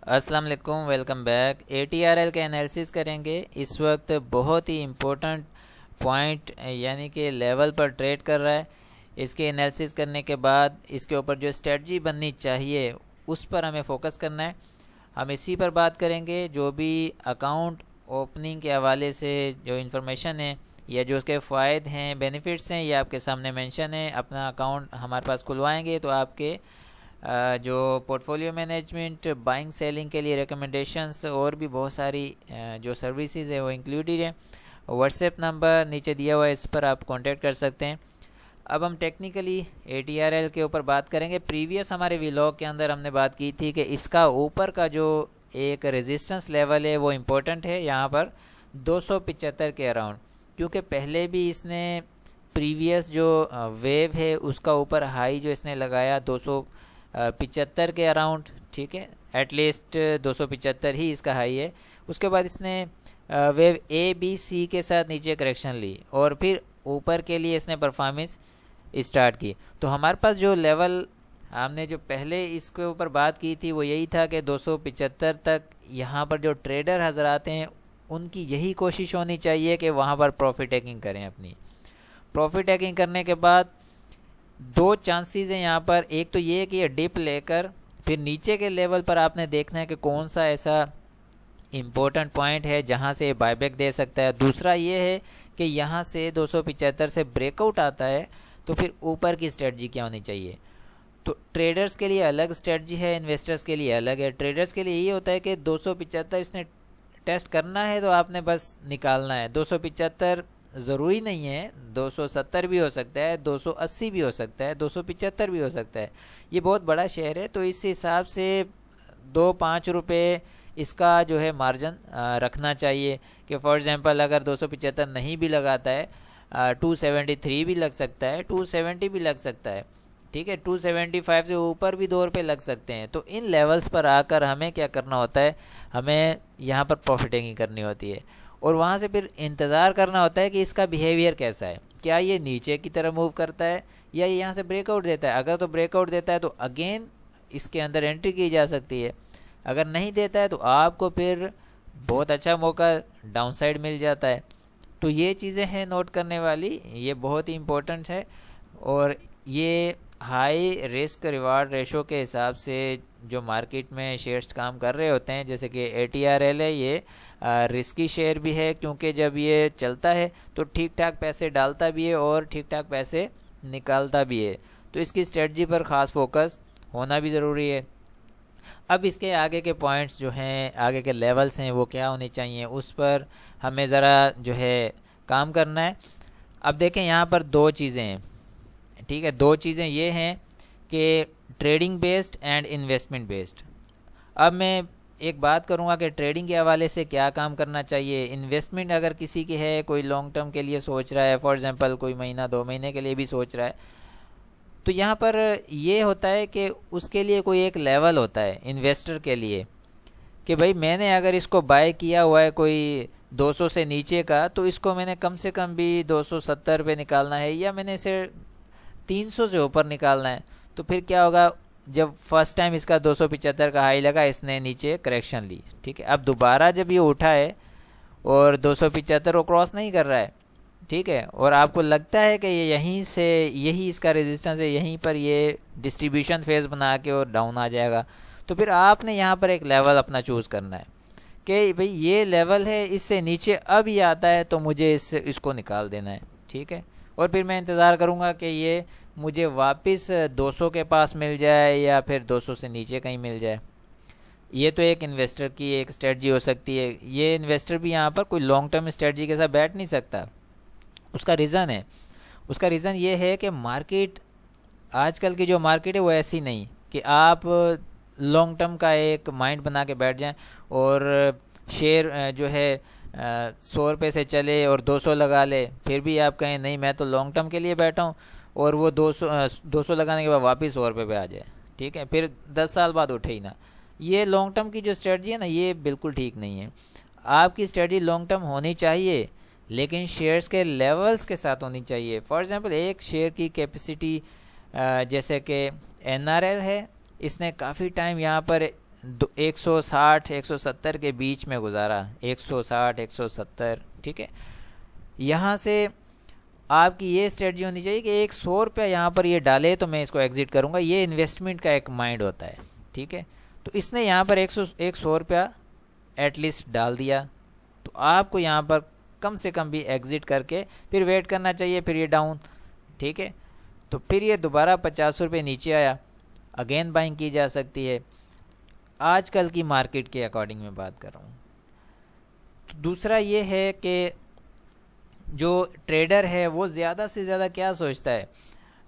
अस्सलाम वालेकुम, welcome back. ATRL के एनालिसिस करेंगे। इस वक्त बहुत ही इम्पोर्टेंट पॉइंट यानी कि लेवल पर ट्रेड कर रहा है। इसके एनालिसिस करने के बाद इसके ऊपर जो स्ट्रेटजी बननी चाहिए उस पर हमें फोकस करना है। हम इसी पर बात करेंगे। जो भी अकाउंट ओपनिंग के हवाले से जो इन्फॉर्मेशन है या जो उसके फ़ायदे हैं, बेनिफिट्स हैं, ये आपके सामने मेंशन है। अपना अकाउंट हमारे पास खुलवाएंगे तो आपके जो पोर्टफोलियो मैनेजमेंट, बाइंग सेलिंग के लिए रिकमेंडेशंस और भी बहुत सारी जो सर्विसेज है वो इंक्लूडेड है। व्हाट्सएप नंबर नीचे दिया हुआ है, इस पर आप कांटेक्ट कर सकते हैं। अब हम टेक्निकली ATRL के ऊपर बात करेंगे। प्रीवियस हमारे व्लॉग के अंदर हमने बात की थी कि इसका ऊपर का जो एक रेजिस्टेंस लेवल है वो इम्पोर्टेंट है, यहाँ पर 275 के अराउंड, क्योंकि पहले भी इसने प्रीवियस जो वेव है उसका ऊपर हाई जो इसने लगाया 275 के अराउंड, ठीक है। एटलीस्ट 275 ही इसका हाई है। उसके बाद इसने वेव ABC के साथ नीचे करेक्शन ली और फिर ऊपर के लिए इसने परफॉर्मेंस स्टार्ट की। तो हमारे पास जो लेवल हमने जो पहले इसके ऊपर बात की थी वो यही था कि 275 तक यहाँ पर जो ट्रेडर हजरात हैं उनकी यही कोशिश होनी चाहिए कि वहाँ पर प्रॉफिट टेकिंग करें। अपनी प्रॉफिट टेकिंग करने के बाद दो चांसेस हैं यहाँ पर। एक तो ये है कि ये डिप लेकर फिर नीचे के लेवल पर आपने देखना है कि कौन सा ऐसा इम्पोर्टेंट पॉइंट है जहाँ से बायबैक दे सकता है। दूसरा ये है कि यहाँ से 275 से ब्रेकआउट आता है तो फिर ऊपर की स्ट्रेटजी क्या होनी चाहिए। तो ट्रेडर्स के लिए अलग स्ट्रेटजी है, इन्वेस्टर्स के लिए अलग है। ट्रेडर्स के लिए ये होता है कि 275 इसने टेस्ट करना है तो आपने बस निकालना है। 275 ज़रूरी नहीं है, 270 भी हो सकता है, 280 भी हो सकता है, 275 भी हो सकता है। ये बहुत बड़ा शेयर है तो इस हिसाब से 2-5 रुपये इसका जो है मार्जिन रखना चाहिए कि फॉर एग्जांपल अगर 275 नहीं भी लगाता है, 273 भी लग सकता है, 270 भी लग सकता है, ठीक है। 275 से ऊपर भी 2 रुपये लग सकते हैं। तो इन लेवल्स पर आकर हमें क्या करना होता है, हमें यहाँ पर प्रॉफिटिंग करनी होती है और वहाँ से फिर इंतज़ार करना होता है कि इसका बिहेवियर कैसा है। क्या ये नीचे की तरफ मूव करता है या ये यहाँ से ब्रेकआउट देता है। अगर तो ब्रेकआउट देता है तो अगेन इसके अंदर एंट्री की जा सकती है। अगर नहीं देता है तो आपको फिर बहुत अच्छा मौका डाउन साइड मिल जाता है। तो ये चीज़ें हैं नोट करने वाली, ये बहुत ही इम्पोर्टेंट है। और ये हाई रिस्क रिवार्ड रेशो के हिसाब से जो मार्केट में शेयर्स काम कर रहे होते हैं, जैसे कि ATRL है, ये रिस्की शेयर भी है क्योंकि जब ये चलता है तो ठीक ठाक पैसे डालता भी है और ठीक ठाक पैसे निकालता भी है। तो इसकी स्ट्रेटजी पर ख़ास फोकस होना भी ज़रूरी है। अब इसके आगे के पॉइंट्स जो हैं, आगे के लेवल्स हैं, वो क्या होने चाहिए उस पर हमें ज़रा जो है काम करना है। अब देखें यहाँ पर दो चीज़ें हैं, ठीक है। दो चीज़ें ये हैं कि trading based and investment based. अब मैं एक बात करूँगा कि ट्रेडिंग के हवाले से क्या काम करना चाहिए। इन्वेस्टमेंट अगर किसी की है, कोई लॉन्ग टर्म के लिए सोच रहा है, फॉर एग्जांपल कोई महीना 2 महीने के लिए भी सोच रहा है, तो यहाँ पर ये होता है कि उसके लिए कोई एक लेवल होता है इन्वेस्टर के लिए कि भाई मैंने अगर इसको बाय किया हुआ है कोई 200 से नीचे का, तो इसको मैंने कम से कम भी 270 पे निकालना है या मैंने इसे 300 से ऊपर निकालना है। तो फिर क्या होगा, जब फर्स्ट टाइम इसका 275 का हाई लगा, इसने नीचे करेक्शन ली, ठीक है। अब दोबारा जब ये उठा है और 275 को क्रॉस नहीं कर रहा है, ठीक है, और आपको लगता है कि ये यहीं से यही इसका रेजिस्टेंस है, यहीं पर ये डिस्ट्रीब्यूशन फेज बना के और डाउन आ जाएगा, तो फिर आपने यहाँ पर एक लेवल अपना चूज़ करना है कि भाई ये लेवल है, इससे नीचे अब ये आता है तो मुझे इसको निकाल देना है, ठीक है। और फिर मैं इंतज़ार करूँगा कि ये मुझे वापस 200 के पास मिल जाए या फिर 200 से नीचे कहीं मिल जाए। ये तो एक इन्वेस्टर की एक स्ट्रेटजी हो सकती है। ये इन्वेस्टर भी यहाँ पर कोई लॉन्ग टर्म स्ट्रेटजी के साथ बैठ नहीं सकता। उसका रीज़न है, उसका रीज़न ये है कि मार्केट, आजकल की जो मार्केट है वो ऐसी नहीं कि आप लॉन्ग टर्म का एक माइंड बना के बैठ जाएं और शेयर जो है 100 रुपये से चले और 200 लगा ले, फिर भी आप कहें नहीं मैं तो लॉन्ग टर्म के लिए बैठा हूँ, और वो 200 लगाने के बाद वापस 100 रुपये पे आ जाए, ठीक है, फिर 10 साल बाद उठे ही ना। ये लॉन्ग टर्म की जो स्ट्रेटजी है ना, ये बिल्कुल ठीक नहीं है। आपकी स्ट्रेटजी लॉन्ग टर्म होनी चाहिए लेकिन शेयर्स के लेवल्स के साथ होनी चाहिए। फॉर एग्जांपल एक शेयर की कैपेसिटी जैसे कि NRL है, इसने काफ़ी टाइम यहाँ पर 160 170 के बीच में गुजारा, 160 170, ठीक है। यहाँ से आपकी ये स्ट्रेटजी होनी चाहिए कि एक 100 रुपया यहाँ पर ये डाले तो मैं इसको एग्ज़िट करूँगा। ये इन्वेस्टमेंट का एक माइंड होता है, ठीक है। तो इसने यहाँ पर 100 रुपया एटलीस्ट डाल दिया, तो आपको यहाँ पर कम से कम भी एग्ज़िट करके फिर वेट करना चाहिए, फिर ये डाउन, ठीक है। तो फिर ये दोबारा 50 रुपये नीचे आया, अगेन बाइंग की जा सकती है। आजकल की मार्केट के अकॉर्डिंग मैं बात कर रहा हूँ। तो दूसरा ये है कि जो ट्रेडर है वो ज़्यादा से ज़्यादा क्या सोचता है,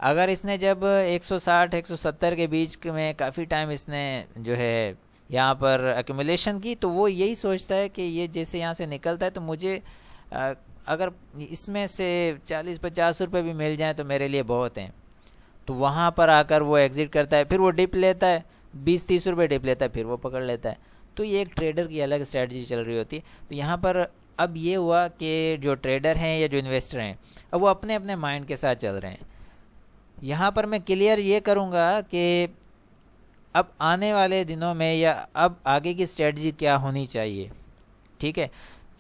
अगर इसने जब 160 170 के बीच में काफ़ी टाइम इसने जो है यहाँ पर एक्यूमुलेशन की, तो वो यही सोचता है कि ये जैसे यहाँ से निकलता है तो मुझे अगर इसमें से 40-50 रुपये भी मिल जाए तो मेरे लिए बहुत हैं। तो वहाँ पर आकर वो एग्ज़िट करता है, फिर वो डिप लेता है, 20-30 रुपये डिप लेता है, फिर वो पकड़ लेता है। तो ये एक ट्रेडर की अलग स्ट्रेटजी चल रही होती है। तो यहाँ पर अब ये हुआ कि जो ट्रेडर हैं या जो इन्वेस्टर हैं, अब वो अपने अपने माइंड के साथ चल रहे हैं। यहाँ पर मैं क्लियर ये करूँगा कि अब आने वाले दिनों में या अब आगे की स्ट्रेटजी क्या होनी चाहिए, ठीक है।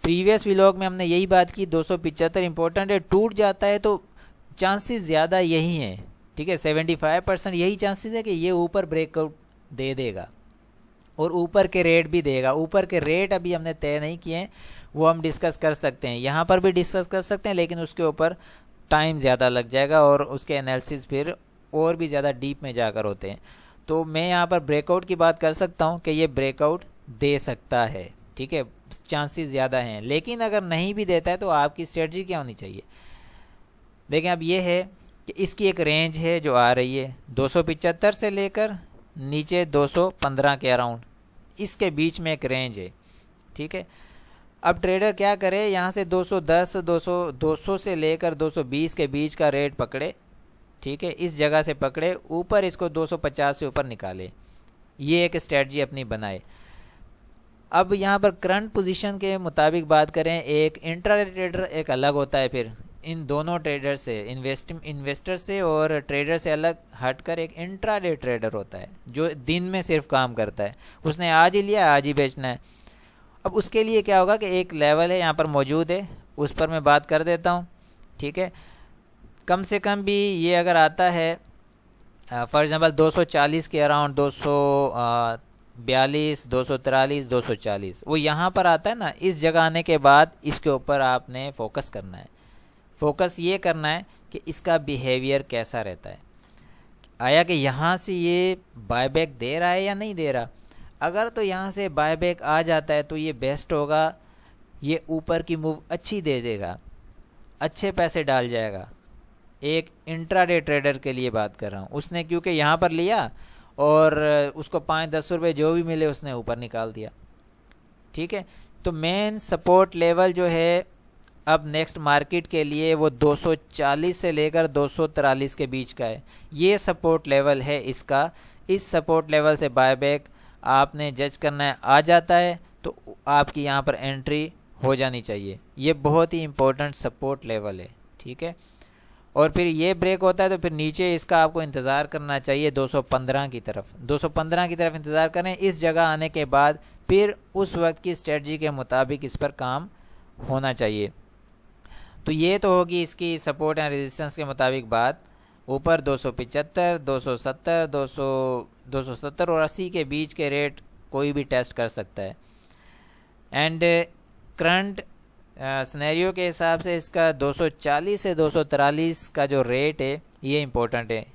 प्रीवियस व्लॉग में हमने यही बात की, 275 इंपॉर्टेंट है, टूट जाता है तो चांसेस ज़्यादा यही हैं, ठीक है। 75% यही चांसेस है कि ये ऊपर ब्रेकआउट दे देगा और ऊपर के रेट भी देगा। ऊपर के रेट अभी हमने तय नहीं किए हैं, वो हम डिस्कस कर सकते हैं, यहाँ पर भी डिस्कस कर सकते हैं, लेकिन उसके ऊपर टाइम ज़्यादा लग जाएगा और उसके एनालिसिस फिर और भी ज़्यादा डीप में जाकर होते हैं। तो मैं यहाँ पर ब्रेकआउट की बात कर सकता हूँ कि ये ब्रेकआउट दे सकता है, ठीक है, चांसेस ज़्यादा हैं। लेकिन अगर नहीं भी देता है तो आपकी स्ट्रेटजी क्या होनी चाहिए। देखें, अब ये है कि इसकी एक रेंज है जो आ रही है 275 से लेकर नीचे 215 के अराउंड, इसके बीच में एक रेंज है, ठीक है। अब ट्रेडर क्या करे, यहाँ से 210 200 से लेकर 220 के बीच का रेट पकड़े, ठीक है, इस जगह से पकड़े, ऊपर इसको 250 से ऊपर निकाले, ये एक स्ट्रेटजी अपनी बनाए। अब यहाँ पर करंट पोजीशन के मुताबिक बात करें, एक इंट्राडे ट्रेडर एक अलग होता है, फिर इन दोनों ट्रेडर से, इन्वेस्टर से और ट्रेडर से अलग हटकर एक इंट्राडे ट्रेडर होता है जो दिन में सिर्फ काम करता है, उसने आज ही लिया आज ही बेचना है। अब उसके लिए क्या होगा कि एक लेवल है यहाँ पर मौजूद है, उस पर मैं बात कर देता हूँ, ठीक है। कम से कम भी ये अगर आता है फॉर एग्ज़ाम्पल 240 के अराउंड, 242 243 240, वो यहाँ पर आता है ना, इस जगह आने के बाद इसके ऊपर आपने फोकस करना है। फोकस ये करना है कि इसका बिहेवियर कैसा रहता है, आया कि यहाँ से ये बायबैक दे रहा है या नहीं दे रहा। अगर तो यहाँ से बायबैक आ जाता है तो ये बेस्ट होगा, ये ऊपर की मूव अच्छी दे देगा, अच्छे पैसे डाल जाएगा। एक इंट्राडे ट्रेडर के लिए बात कर रहा हूँ, उसने क्योंकि यहाँ पर लिया और उसको 5-10 रुपये जो भी मिले उसने ऊपर निकाल दिया, ठीक है। तो मेन सपोर्ट लेवल जो है अब नेक्स्ट मार्केट के लिए वो 240 से लेकर 243 के बीच का है, ये सपोर्ट लेवल है इसका। इस सपोर्ट लेवल से बायबैक आपने जज करना है, आ जाता है तो आपकी यहाँ पर एंट्री हो जानी चाहिए। ये बहुत ही इम्पोर्टेंट सपोर्ट लेवल है, ठीक है। और फिर ये ब्रेक होता है तो फिर नीचे इसका आपको इंतज़ार करना चाहिए 215 की तरफ, 215 की तरफ इंतज़ार करें। इस जगह आने के बाद फिर उस वक्त की स्ट्रेटजी के मुताबिक इस पर काम होना चाहिए। तो ये तो होगी इसकी सपोर्ट एंड रेजिस्टेंस के मुताबिक बात। ऊपर 275 270 270 और 80 के बीच के रेट कोई भी टेस्ट कर सकता है। एंड करंट सिनेरियो के हिसाब से इसका 240 से 243 का जो रेट है ये इम्पोर्टेंट है,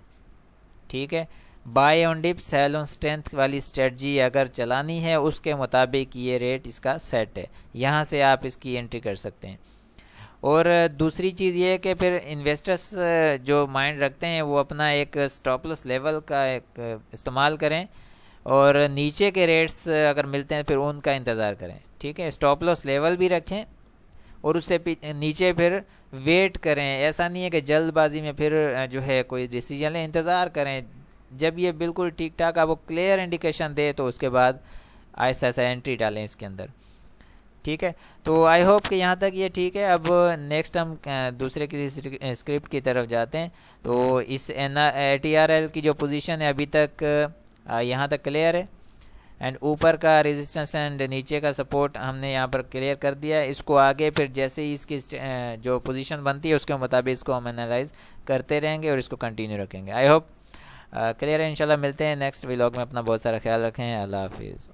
ठीक है। Buy on dip sell on strength वाली स्ट्रेटजी अगर चलानी है उसके मुताबिक ये रेट इसका सेट है, यहाँ से आप इसकी एंट्री कर सकते हैं। और दूसरी चीज़ ये है कि फिर इन्वेस्टर्स जो माइंड रखते हैं वो अपना एक स्टॉप लॉस लेवल का एक इस्तेमाल करें और नीचे के रेट्स अगर मिलते हैं फिर उनका इंतज़ार करें, ठीक है। स्टॉप लॉस लेवल भी रखें और उससे नीचे फिर वेट करें। ऐसा नहीं है कि जल्दबाजी में फिर जो है कोई डिसीजन लें, इंतज़ार करें। जब ये बिल्कुल ठीक ठाक आपको क्लियर इंडिकेशन दे तो उसके बाद आहिस्ता आहिस्ता एंट्री डालें इसके अंदर, ठीक है। तो आई होप कि यहाँ तक ये ठीक है। अब नेक्स्ट हम दूसरे किसी स्क्रिप्ट की तरफ जाते हैं। तो इस TRL की जो पोजीशन है अभी तक यहाँ तक क्लियर है। एंड ऊपर का रेजिस्टेंस एंड नीचे का सपोर्ट हमने यहाँ पर क्लियर कर दिया। इसको आगे फिर जैसे ही इसकी जो पोजीशन बनती है उसके मुताबिक इसको हम एनालाइज करते रहेंगे और इसको कंटिन्यू रखेंगे। आई होप क्लियर है। इंशाल्लाह मिलते हैं नेक्स्ट व्लॉग में। अपना बहुत सारा ख्याल रखें। अल्लाह हाफिज़।